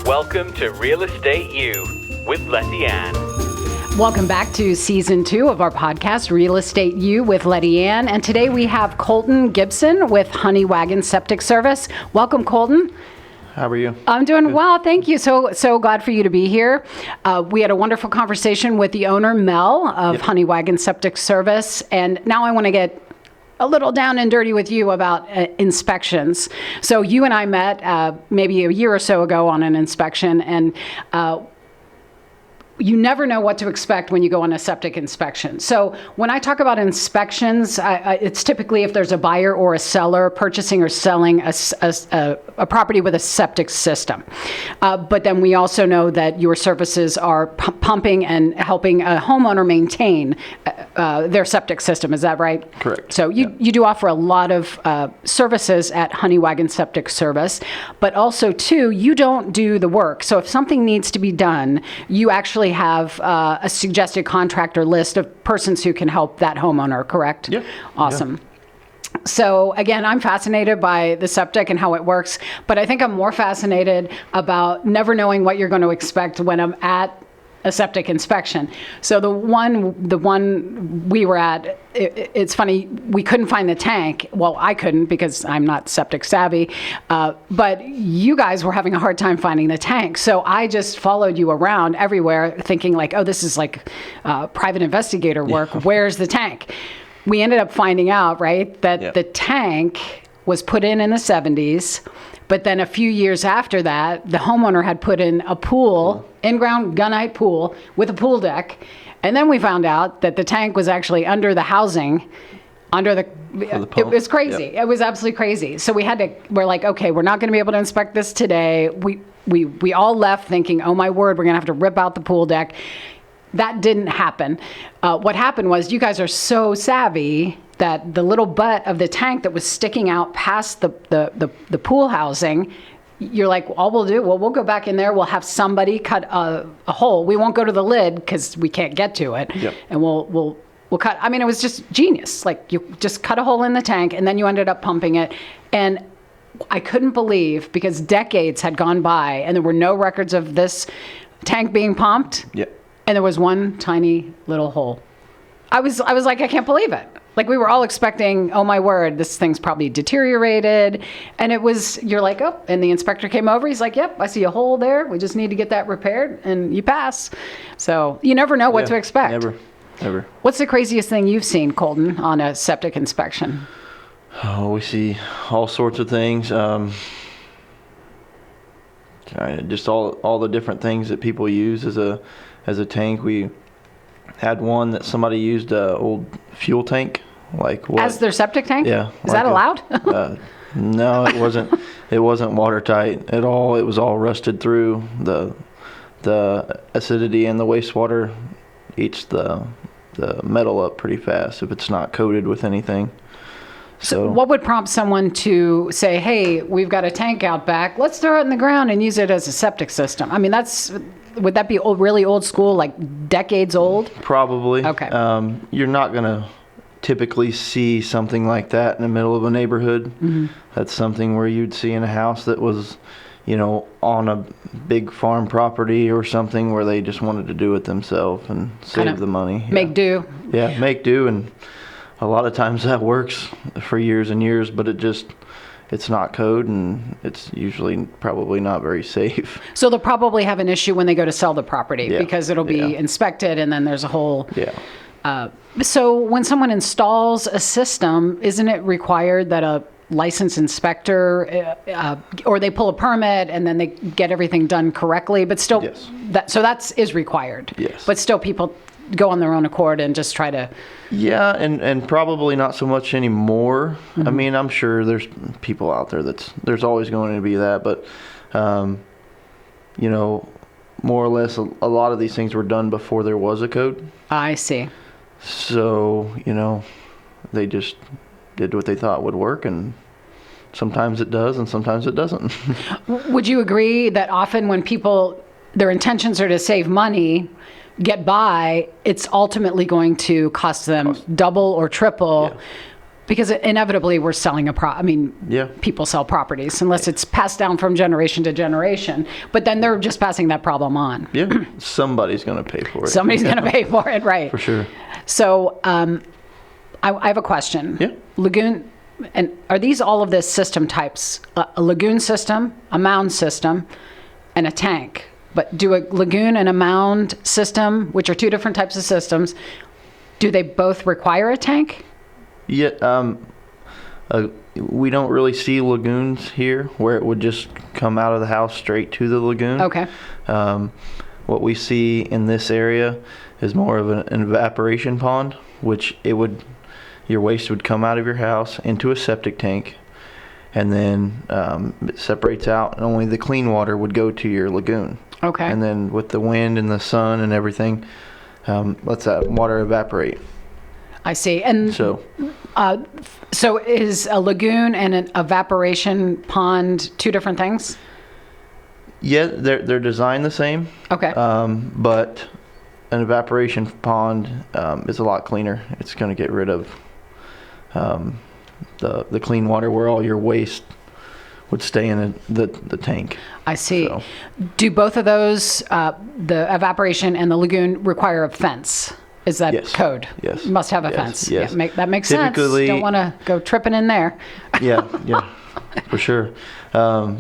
Welcome to Real Estate U with Letty Ann. Welcome back to Season 2 of our podcast, Real Estate U with Letty Ann. And today we have Kolton Gibson with Honey Wagon Septic Service. Welcome, Kolton. How are you? I'm doing well, thank you. So glad for you to be here. We had a wonderful conversation with the owner, Mel, of Honey Wagon Septic Service. And now I want to get a little down and dirty with you about inspections. So you and I met maybe a year or so ago on an inspection, and you never know what to expect when you go on a septic inspection. So when I talk about inspections, it's typically if there's a buyer or a seller purchasing or selling a property with a septic system. But then we also know that your services are pumping and helping a homeowner maintain their septic system. Is that right? Correct. So you do offer a lot of services at Honey Wagon Septic Service, but also too, you don't do the work. So if something needs to be done, you actually have a suggested contractor list of persons who can help that homeowner, correct? Yeah. Awesome. Yeah. So again, I'm fascinated by the septic and how it works, but I think I'm more fascinated about never knowing what you're going to expect when I'm at a septic inspection. So the one we were at, it's funny, we couldn't find the tank. Well, I couldn't because I'm not septic savvy, but you guys were having a hard time finding the tank. So I just followed you around everywhere thinking like, oh, this is like private investigator work. Yeah. Where's the tank? We ended up finding out, right, that the tank was put in the 70s. But then a few years after that, the homeowner had put in a pool, in-ground gunite pool with a pool deck. And then we found out that the tank was actually under the housing, it was crazy. Yep. It was absolutely crazy. So we're like, okay, we're not going to be able to inspect this today. We all left thinking, oh my word, we're going to have to rip out the pool deck. That didn't happen. What happened was you guys are so savvy that the little butt of the tank that was sticking out past the pool housing, you're like, all we'll do, we'll go back in there. We'll have somebody cut a hole. We won't go to the lid because we can't get to it. Yep. And we'll cut. I mean, it was just genius. Like you just cut a hole in the tank and then you ended up pumping it. And I couldn't believe, because decades had gone by and there were no records of this tank being pumped. Yep. And there was one tiny little hole. I was like, I can't believe it. Like we were all expecting, oh my word, this thing's probably deteriorated. And you're like, oh, and the inspector came over. He's like, yep, I see a hole there. We just need to get that repaired and you pass. So you never know what to expect. Never. What's the craziest thing you've seen, Kolton, on a septic inspection? Oh, we see all sorts of things. Just all the different things that people use as a tank. We had one that somebody used an old fuel tank, like what? As their septic tank? Yeah. Is that allowed? No, it wasn't. It wasn't watertight at all. It was all rusted through. The acidity and the wastewater eats the metal up pretty fast if it's not coated with anything. So what would prompt someone to say, hey, we've got a tank out back, let's throw it in the ground and use it as a septic system? I mean, would that be really old school, like decades old? Probably. Okay. You're not going to typically see something like that in the middle of a neighborhood. Mm-hmm. That's something where you'd see in a house that was, on a big farm property or something where they just wanted to do it themselves and save the money. Make do. Yeah, make do. And a lot of times that works for years and years, but it's not code and it's usually probably not very safe. So they'll probably have an issue when they go to sell the property because it'll be inspected and then there's a whole... Yeah. So when someone installs a system, isn't it required that a licensed inspector or they pull a permit and then they get everything done correctly, but still that is required. Yes. But still people go on their own accord and just try to... Yeah, and probably not so much anymore. Mm-hmm. I mean, I'm sure there's people out there there's always going to be that, but, more or less a lot of these things were done before there was a code. I see. So, they just did what they thought would work, and sometimes it does and sometimes it doesn't. Would you agree that often when people, their intentions are to save money, get by, it's ultimately going to cost them double or triple Because inevitably we're selling Yeah. people sell properties unless it's passed down from generation to generation. But then they're just passing that problem on. Yeah. Somebody's going to pay for it. Somebody's going to pay for it, right? For sure. So I have a question. Yeah. Lagoon, and are these all of the system types? A lagoon system, a mound system, and a tank. But do a lagoon and a mound system, which are two different types of systems, do they both require a tank? Yeah, we don't really see lagoons here where it would just come out of the house straight to the lagoon. Okay. What we see in this area is more of an evaporation pond, which your waste would come out of your house into a septic tank, and then it separates out, and only the clean water would go to your lagoon. Okay. And then with the wind and the sun and everything, lets that water evaporate. I see. And So is a lagoon and an evaporation pond two different things? yeah, they're designed the same. Okay. But an evaporation pond is a lot cleaner. It's going to get rid of the clean water where all your waste would stay in the tank. I see. So. Do both of those, the evaporation and the lagoon, require a fence? Is that Yes. code? Yes. Must have a Yes. fence. Yes. Yeah, that makes sense. Typically- Don't want to go tripping in there. Yeah, for sure.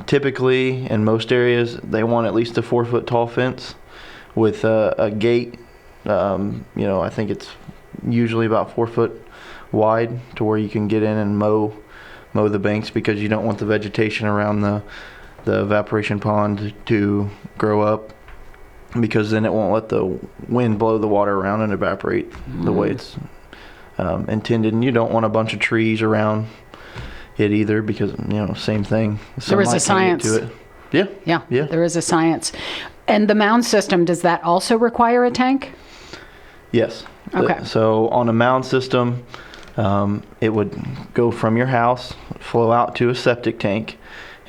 Typically, in most areas, they want at least a 4-foot tall fence with a gate. I think it's usually about 4 foot wide to where you can get in and mow the banks, because you don't want the vegetation around the evaporation pond to grow up, because then it won't let the wind blow the water around and evaporate the way it's intended. And you don't want a bunch of trees around it either, because same thing. There is a Sunlight can't science. get to it. Yeah. There is a science. And the mound system, does that also require a tank? Yes. Okay. So on a mound system, it would go from your house, flow out to a septic tank,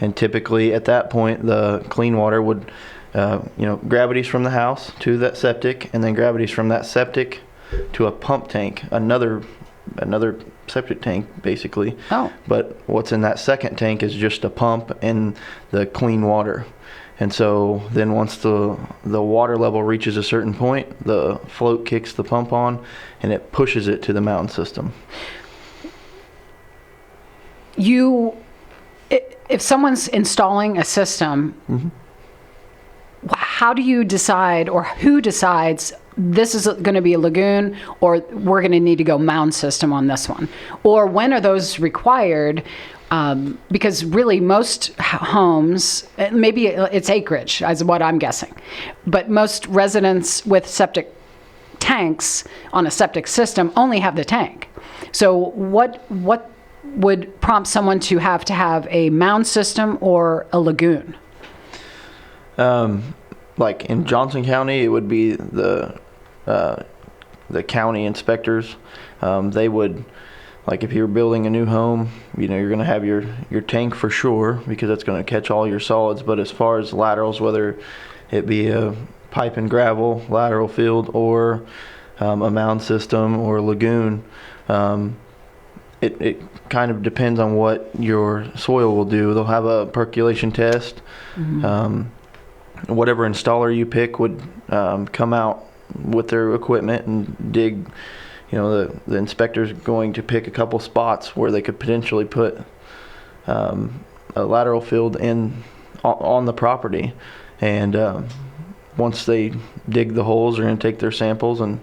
and typically at that point the clean water would, gravities from the house to that septic, and then gravities from that septic to a pump tank, another septic tank basically. Oh. But what's in that second tank is just a pump and the clean water. And so then once the water level reaches a certain point, the float kicks the pump on and it pushes it to the mound system. If someone's installing a system, how do you decide, or who decides this is going to be a lagoon, or we're going to need to go mound system on this one? Or when are those required? Because really most homes, maybe it's acreage, is what I'm guessing, but most residents with septic tanks on a septic system only have the tank. So what would prompt someone to have a mound system or a lagoon? Like in Johnson County, it would be the county inspectors. They would, like if you're building a new home, you're going to have your tank for sure, because that's going to catch all your solids. But as far as laterals, whether it be a pipe and gravel lateral field or a mound system or a lagoon, it kind of depends on what your soil will do. They'll have a percolation test. Whatever installer you pick would come out with their equipment and dig. The inspector's going to pick a couple spots where they could potentially put a lateral field on the property, and once they dig the holes, they're going to take their samples and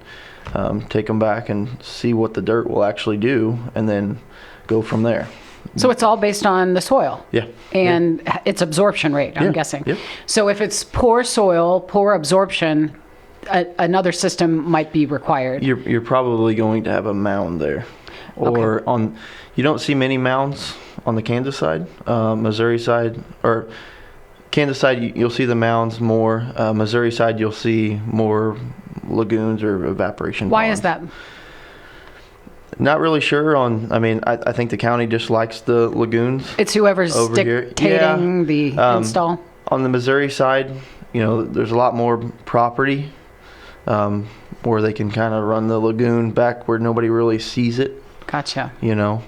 take them back and see what the dirt will actually do, and then go from there. So it's all based on the soil. Yeah. And its absorption rate, I'm Yeah. guessing. Yeah. So if it's poor soil, poor absorption, another system might be required. You're probably going to have a mound there, or you don't see many mounds on the Kansas side. Missouri side, or Kansas side, you'll see the mounds more. Missouri side, you'll see more lagoons or evaporation Why ponds. is that? Not really sure I think the county just likes the lagoons. It's whoever's over here. dictating the install. On the Missouri side, there's a lot more property where they can kind of run the lagoon back where nobody really sees it. Gotcha. you know,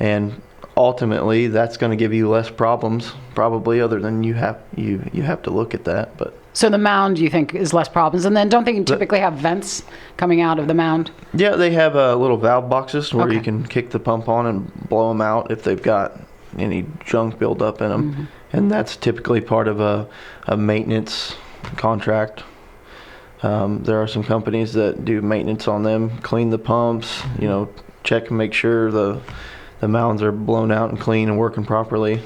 and ultimately that's going to give you less problems, probably, other than you have to look at that. But So the mound, you think, is less problems, and then don't they typically have vents coming out of the mound? yeah, they have little valve boxes where Okay. you can kick the pump on and blow them out if they've got any junk build up in them, and that's typically part of a maintenance contract. There are some companies that do maintenance on them, clean the pumps, you know, check and make sure the mounds are blown out and clean and working properly.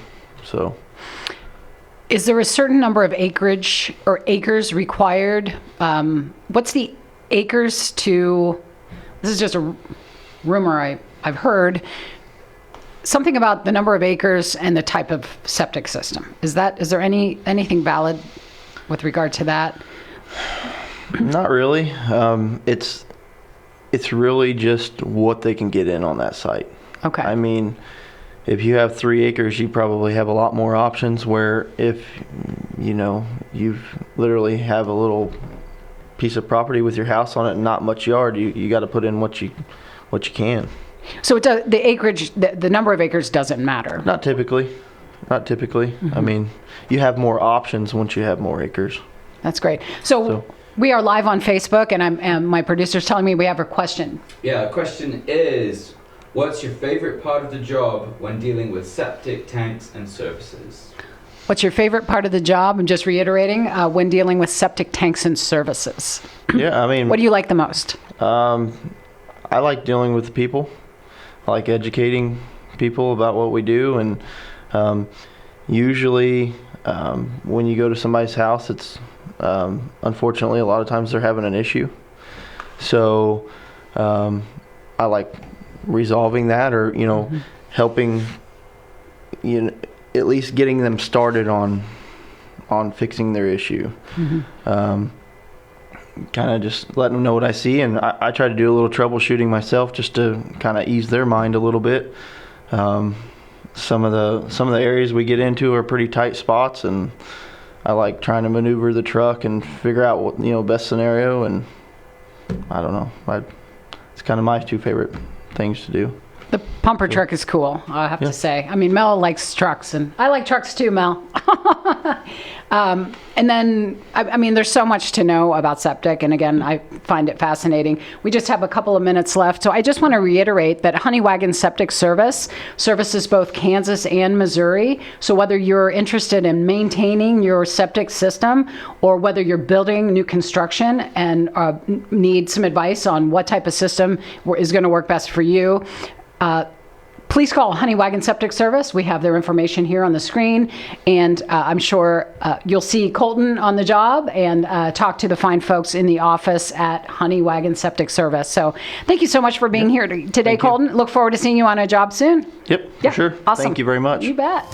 So, Is there a certain number of acreage or acres required? What's the acres to, this is just a rumor I've heard, something about the number of acres and the type of septic system. Is there anything valid with regard to that? not really. It's really just what they can get in on that site. Okay. I mean, if you have 3 acres, you probably have a lot more options, where if, you know, you literally have a little piece of property with your house on it and not much yard, you got to put in what you can. So the acreage, the number of acres doesn't matter. Not typically. I mean, you have more options once you have more acres. That's great. So we are live on Facebook, and my producer's telling me we have a question. Yeah, the question is, what's your favorite part of the job when dealing with septic tanks and services? What's your favorite part of the job? I'm just reiterating, when dealing with septic tanks and services. Yeah, I mean, What do you like the most? I like dealing with the people. I like educating people about what we do, and usually when you go to somebody's house, it's unfortunately a lot of times they're having an issue. So I like resolving that, or, you know, helping, you know, at least getting them started on fixing their issue. Kind of just letting them know what I see, and I try to do a little troubleshooting myself just to kind of ease their mind a little bit. Some of the areas we get into are pretty tight spots, and I like trying to maneuver the truck and figure out what, you know, best scenario. And I don't know, it's kind of my 2 favorite things to do. The pumper truck is cool, I have to say. I mean, Mel likes trucks, and I like trucks too, Mel. And then, I mean, there's so much to know about septic, and again, I find it fascinating. We just have a couple of minutes left, so I just want to reiterate that Honey Wagon Septic Service services both Kansas and Missouri. So whether you're interested in maintaining your septic system, or whether you're building new construction and need some advice on what type of system is going to work best for you, please call Honey Wagon Septic Service. We have their information here on the screen, and I'm sure you'll see Kolton on the job and talk to the fine folks in the office at Honey Wagon Septic Service. So thank you so much for being here today, Kolton. Look forward to seeing you on a job soon. Yep, Yeah, for sure. awesome. Thank you very much. You bet.